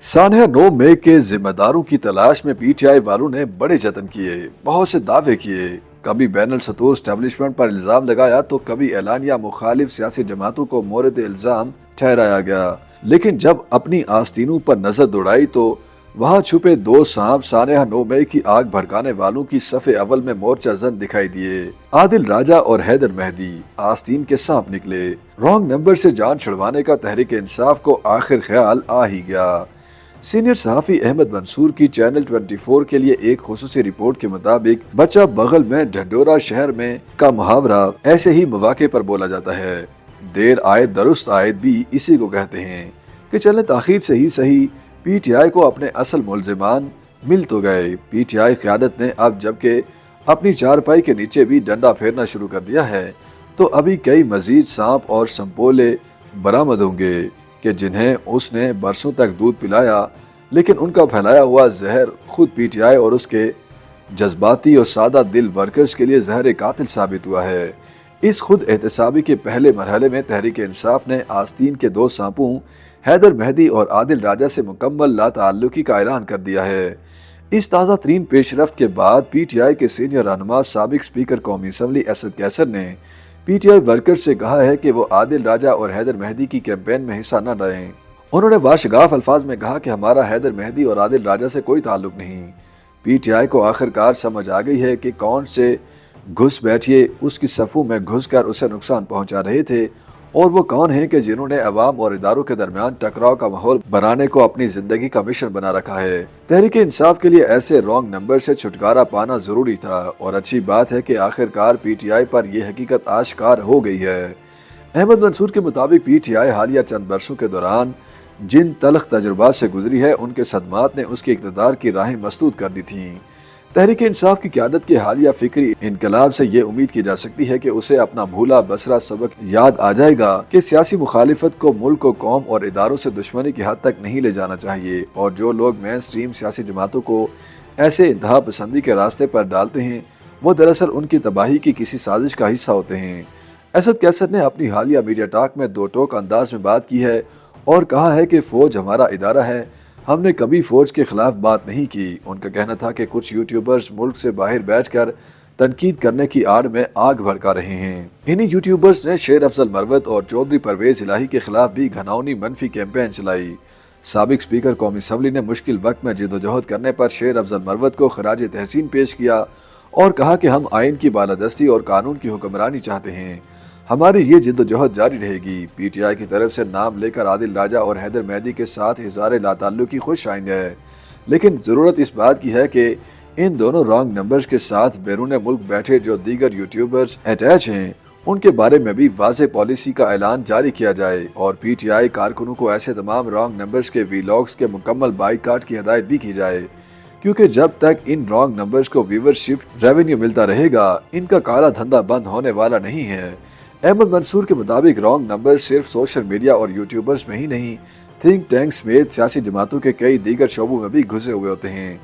सानहा 9 मई के जिम्मेदारों की तलाश में पीटीआई वालों ने बड़े जतन किए, बहुत से दावे किए। कभी बैनल सतूर स्टैब्लिशमेंट पर इल्जाम लगाया तो कभी एलानिया मुखालिफ सियासी जमातों को मोरद इल्जाम ठहराया गया। लेकिन जब अपनी आस्तीनों पर नजर दौड़ाई तो वहां छुपे दो सांप सानहा 9 मई की आग भड़काने वालों की सफ़े अव्वल में मोर्चा जन दिखाई दिए। आदिल राजा और हैदर मेहदी आस्तीन के सांप निकले। रॉन्ग नंबर से जान छुड़वाने का तहरीक इंसाफ को आखिर ख्याल आ ही गया। सीनियर सहाफ़ी अहमद मंसूर की चैनल 24 के लिए एक खुसूसी रिपोर्ट के मुताबिक बच्चा बगल में ढंडोरा शहर में का मुहावरा ऐसे ही मौके पर बोला जाता है। देर आयत दुरुस्त आयत भी इसी को कहते हैं कि चले ताखीर से ही सही पीटीआई को अपने असल मुलजिमान मिल तो गए। पीटीआई क़यादत ने अब जबकि अपनी चारपाई के नीचे भी डंडा फेरना शुरू कर दिया है तो अभी कई मजीद सांप और संपोले बरामद होंगे कि जिन्हें उसने बरसों तक दूध पिलाया, लेकिन उनका फैलाया हुआ जहर खुद पीटीआई और उसके जज्बाती और सादा दिल वर्कर्स के लिए जहर कातिल साबित हुआ है। इस खुद एहतसाबी के पहले मरहले में तहरीक इंसाफ ने आस्तीन के दो सांपों हैदर मेहदी और आदिल राजा से मुकम्मल लाताल्लुकी का ऐलान कर दिया है। इस ताज़ा तरीन पेशरफ्त के बाद पीटीआई के सीनियर रहनुमा साबिक स्पीकर कौमी असम्बली असद कैसर ने पीटीआई वर्कर्स से कहा है कि वो आदिल राजा और हैदर मेहदी की कैंपेन में हिस्सा न लें। उन्होंने वाशगाफ अल्फाज में कहा कि हमारा हैदर मेहदी और आदिल राजा से कोई ताल्लुक नहीं। पीटीआई को आखिरकार समझ आ गई है कि कौन से घुस बैठिए उसकी सफ़ों में घुसकर उसे नुकसान पहुंचा रहे थे और वो कौन हैं कि जिन्होंने अवाम और इदारों के दरमियान टकराव का माहौल बनाने को अपनी जिंदगी का मिशन बना रखा है। तहरीक इंसाफ के लिए ऐसे रॉन्ग नंबर से छुटकारा पाना जरूरी था और अच्छी बात है कि आखिरकार पीटीआई पर यह हकीकत आश्कार हो गई है। अहमद मंसूर के मुताबिक पीटीआई हालिया चंद बरसों के दौरान जिन तलख तजुर्बात से गुजरी है उनके सदमात ने उसके इक़्तिदार की राहें मसदूद कर दी थी। तहरीक इंसाफ की क़यादत के हालिया फिक्री इनकलाब से ये उम्मीद की जा सकती है कि उसे अपना भूला बसरा सबक याद आ जाएगा कि सियासी मुखालिफत को मुल्क को कौम और इदारों से दुश्मनी की हद तक नहीं ले जाना चाहिए और जो लोग मेन स्ट्रीम सियासी जमातों को ऐसे इंतहा पसंदी के रास्ते पर डालते हैं वो दरअसल उनकी तबाही की किसी साजिश का हिस्सा होते हैं। असद कैसर ने अपनी हालिया मीडिया टॉक में दो टोक अंदाज में बात की है और कहा है कि फ़ौज हमारा इदारा है, हमने कभी फौज के खिलाफ बात नहीं की। उनका कहना था कि कुछ यूट्यूबर्स मुल्क से बाहर बैठकर तनकीद करने की आड़ में आग भड़का रहे हैं। इन्हीं यूट्यूबर्स ने शेर अफजल मरवत और चौधरी परवेज इलाही के खिलाफ भी घनाउनी मनफी कैंपेन चलाई। साबिक स्पीकर कौमी असम्बली ने मुश्किल वक्त में जिदोजहद करने पर शेर अफजल मरवत को खराज तहसीन पेश किया और कहा कि हम आइन की बालादस्ती और कानून की हुक्मरानी चाहते हैं, हमारी ये जिद्दोजहद जारी रहेगी। पीटीआई की तरफ से नाम लेकर आदिल राजा और हैदर मेहदी के साथ इज़हार लाताल्लुकी खुश आइंद है, लेकिन ज़रूरत इस बात की है कि इन दोनों रॉन्ग नंबर्स के साथ बैरून मुल्क बैठे जो दीगर यूट्यूबर्स अटैच हैं उनके बारे में भी वाज़ेह पॉलिसी का ऐलान जारी किया जाए और पीटीआई कारकुनों को ऐसे तमाम रॉन्ग नंबर्स के वीलॉग्स के मुकम्मल बाइकाट की हिदायत भी की जाए, क्योंकि जब तक इन रॉन्ग नंबर्स को व्यूवरशिप रेवेन्यू मिलता रहेगा इनका काला धंधा बंद होने वाला नहीं है। अहमद मंसूर के मुताबिक रॉन्ग नंबर सिर्फ सोशल मीडिया और यूट्यूबर्स में ही नहीं, थिंक टैंक्स समेत सियासी जमातों के कई दीगर शोबों में भी घुसे हुए होते हैं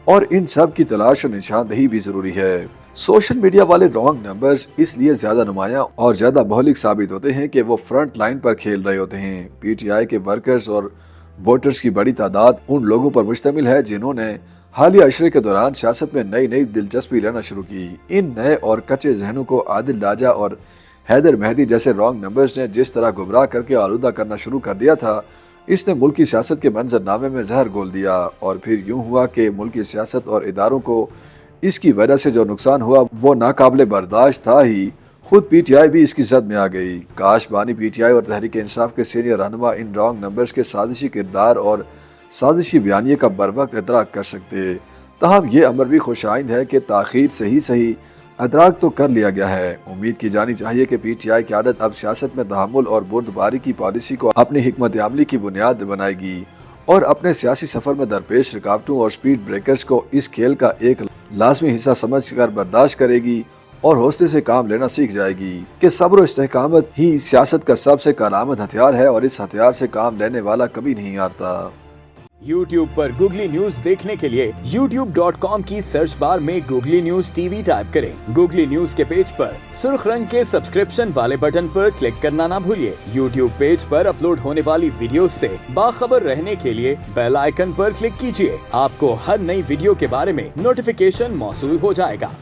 और इन सब की तलाश और निशानदही भी जरूरी है। सोशल मीडिया वाले रॉन्ग नंबर्स इसलिए ज्यादा नुमायां और ज्यादा मोहलिक साबित होते हैं कि वो फ्रंट लाइन पर खेल रहे होते हैं। पीटीआई के वर्कर्स और वोटर्स की बड़ी तादाद उन लोगों पर मुश्तमिल है जिन्होंने हालिया अशरे के दौरान सियासत में नई नई दिलचस्पी लेना शुरू की। इन नए और कच्चे जहनों को आदिल राजा और हैदर मेहदी जैसे रॉन्ग नंबर्स ने जिस तरह गुमराह करके आलूदा करना शुरू कर दिया था, इसने मुल्क की सियासत के मंजरनामे में जहर घोल दिया और फिर यूं हुआ कि मुल्क की सियासत और इदारों को इसकी वजह से जो नुकसान हुआ वो नाकाबिले बर्दाश्त था ही। खुद पीटीआई भी इसकी जद में आ गई। काश बानी पीटीआई और तहरीक इंसाफ के सीनियर रहनुमा इन रॉन्ग नंबर्स के साजिशी किरदार और साजिशी बयानिए का बरवक्त इदराक कर सकते। ताहम ये अमर भी खुशाइंद है कि ताखीर से ही सही अदराक तो कर लिया गया है। उम्मीद की जानी चाहिए कि पीटीआई की आदत अब सियासत में तहम्मुल और बुर्दबारी की पॉलिसी को अपनी हिकमत अमली की बुनियाद बनाएगी और अपने सियासी सफर में दरपेश रुकावटों और स्पीड ब्रेकर्स को इस खेल का एक लाजमी हिस्सा समझ कर बर्दाश्त करेगी और हौसले से काम लेना सीख जाएगी कि सब्र और इस्तेकामत ही सियासत का सबसे कारआमद हथियार है और इस हथियार से काम लेने वाला कभी नहीं हारता। YouTube पर गूगली न्यूज देखने के लिए youtube.com की सर्च बार में गूगली न्यूज टीवी टाइप करें। गूगली न्यूज के पेज पर सुर्ख रंग के सब्सक्रिप्शन वाले बटन पर क्लिक करना ना भूलिए। YouTube पेज पर अपलोड होने वाली वीडियोस से बाखबर रहने के लिए बेल आइकन पर क्लिक कीजिए। आपको हर नई वीडियो के बारे में नोटिफिकेशन मौसूल हो जाएगा।